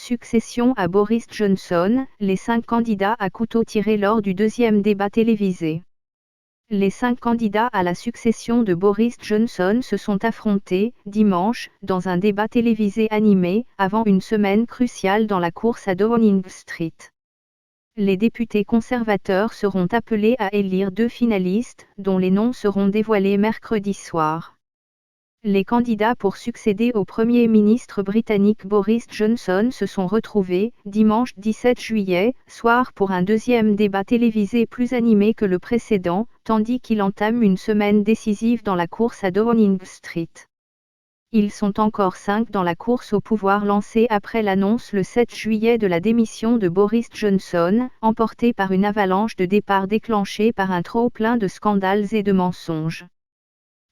Succession à Boris Johnson, les 5 candidats à couteau tiré lors du deuxième débat télévisé. Les 5 candidats à la succession de Boris Johnson se sont affrontés, dimanche, dans un débat télévisé animé, avant une semaine cruciale dans la course à Downing Street. Les députés conservateurs seront appelés à élire 2 finalistes, dont les noms seront dévoilés mercredi soir. Les candidats pour succéder au Premier ministre britannique Boris Johnson se sont retrouvés, dimanche 17 juillet, soir pour un deuxième débat télévisé plus animé que le précédent, tandis qu'il entame une semaine décisive dans la course à Downing Street. Ils sont encore 5 dans la course au pouvoir lancée après l'annonce le 7 juillet de la démission de Boris Johnson, emportée par une avalanche de départs déclenchée par un trop-plein de scandales et de mensonges.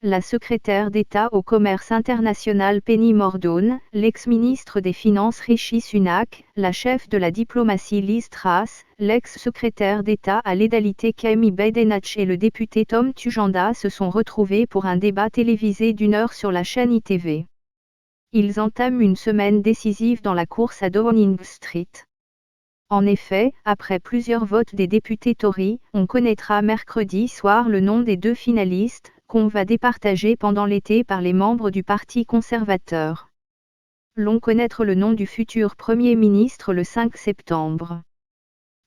La secrétaire d'État au commerce international Penny Mordaunt, l'ex-ministre des Finances Rishi Sunak, la chef de la diplomatie Liz Truss, l'ex-secrétaire d'État à l'égalité Kemi Badenoch et le député Tom Tujanda se sont retrouvés pour un débat télévisé d'1 heure sur la chaîne ITV. Ils entament une semaine décisive dans la course à Downing Street. En effet, après plusieurs votes des députés Tory, on connaîtra mercredi soir le nom des 2 finalistes, qu'on va départager pendant l'été par les membres du Parti conservateur. L'on connaîtra le nom du futur Premier ministre le 5 septembre.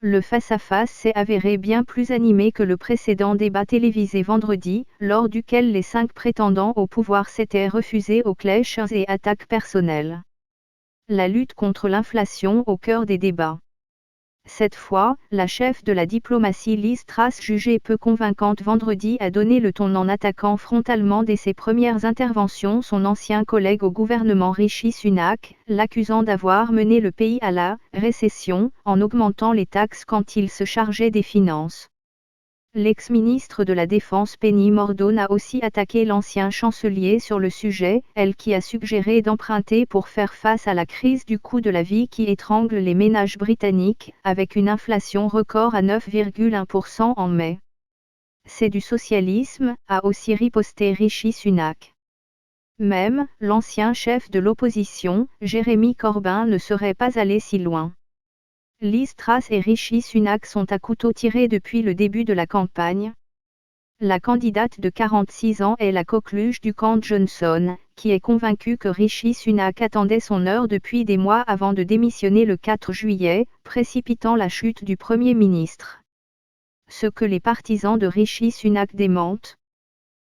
Le face-à-face s'est avéré bien plus animé que le précédent débat télévisé vendredi, lors duquel les 5 prétendants au pouvoir s'étaient refusés aux clashs et attaques personnelles. La lutte contre l'inflation au cœur des débats. Cette fois, la chef de la diplomatie Liz Truss, jugée peu convaincante vendredi, a donné le ton en attaquant frontalement dès ses premières interventions son ancien collègue au gouvernement Rishi Sunak, l'accusant d'avoir mené le pays à la récession en augmentant les taxes quand il se chargeait des finances. L'ex-ministre de la Défense Penny Mordaunt a aussi attaqué l'ancien chancelier sur le sujet, elle qui a suggéré d'emprunter pour faire face à la crise du coût de la vie qui étrangle les ménages britanniques, avec une inflation record à 9,1% en mai. C'est du socialisme, a aussi riposté Rishi Sunak. Même, l'ancien chef de l'opposition, Jeremy Corbyn, ne serait pas allé si loin. Liz Truss et Rishi Sunak sont à couteau tiré depuis le début de la campagne. La candidate de 46 ans est la coqueluche du camp Johnson, qui est convaincue que Rishi Sunak attendait son heure depuis des mois avant de démissionner le 4 juillet, précipitant la chute du Premier ministre. Ce que les partisans de Rishi Sunak démentent.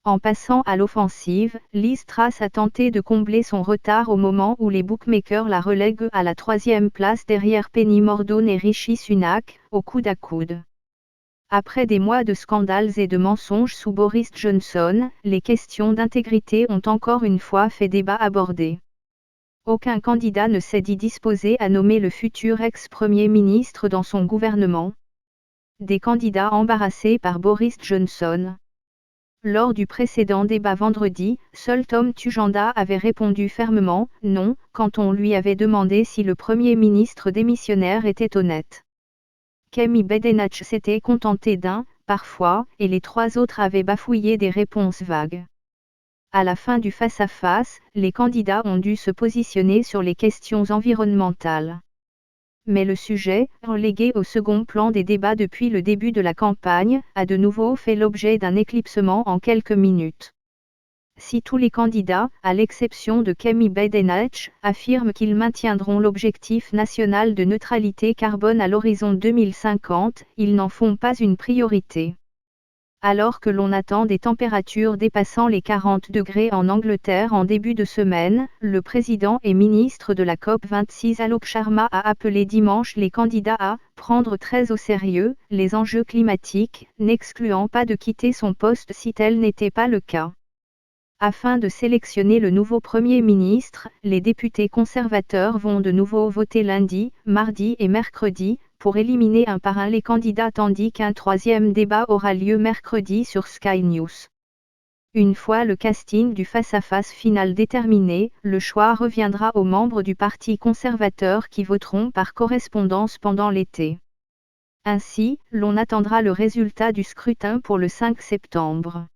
En passant à l'offensive, Liz Truss a tenté de combler son retard au moment où les bookmakers la relèguent à la 3e place derrière Penny Mordaunt et Rishi Sunak, au coude à coude. Après des mois de scandales et de mensonges sous Boris Johnson, les questions d'intégrité ont encore une fois fait débat abordé. Aucun candidat ne s'est dit disposé à nommer le futur ex-premier ministre dans son gouvernement. Des candidats embarrassés par Boris Johnson. Lors du précédent débat vendredi, seul Tom Tujanda avait répondu fermement « non » quand on lui avait demandé si le Premier ministre démissionnaire était honnête. Kemi Badenoch s'était contenté d'un « parfois » et les 3 autres avaient bafouillé des réponses vagues. À la fin du face-à-face, les candidats ont dû se positionner sur les questions environnementales. Mais le sujet, relégué au second plan des débats depuis le début de la campagne, a de nouveau fait l'objet d'un éclipsement en quelques minutes. Si tous les candidats, à l'exception de Kemi Badenoch, affirment qu'ils maintiendront l'objectif national de neutralité carbone à l'horizon 2050, ils n'en font pas une priorité. Alors que l'on attend des températures dépassant les 40 degrés en Angleterre en début de semaine, le président et ministre de la COP26 Alok Sharma a appelé dimanche les candidats à « prendre très au sérieux » les enjeux climatiques, n'excluant pas de quitter son poste si tel n'était pas le cas. Afin de sélectionner le nouveau Premier ministre, les députés conservateurs vont de nouveau voter lundi, mardi et mercredi, pour éliminer un par un les candidats tandis qu'un 3e débat aura lieu mercredi sur Sky News. Une fois le casting du face-à-face final déterminé, le choix reviendra aux membres du Parti conservateur qui voteront par correspondance pendant l'été. Ainsi, l'on attendra le résultat du scrutin pour le 5 septembre.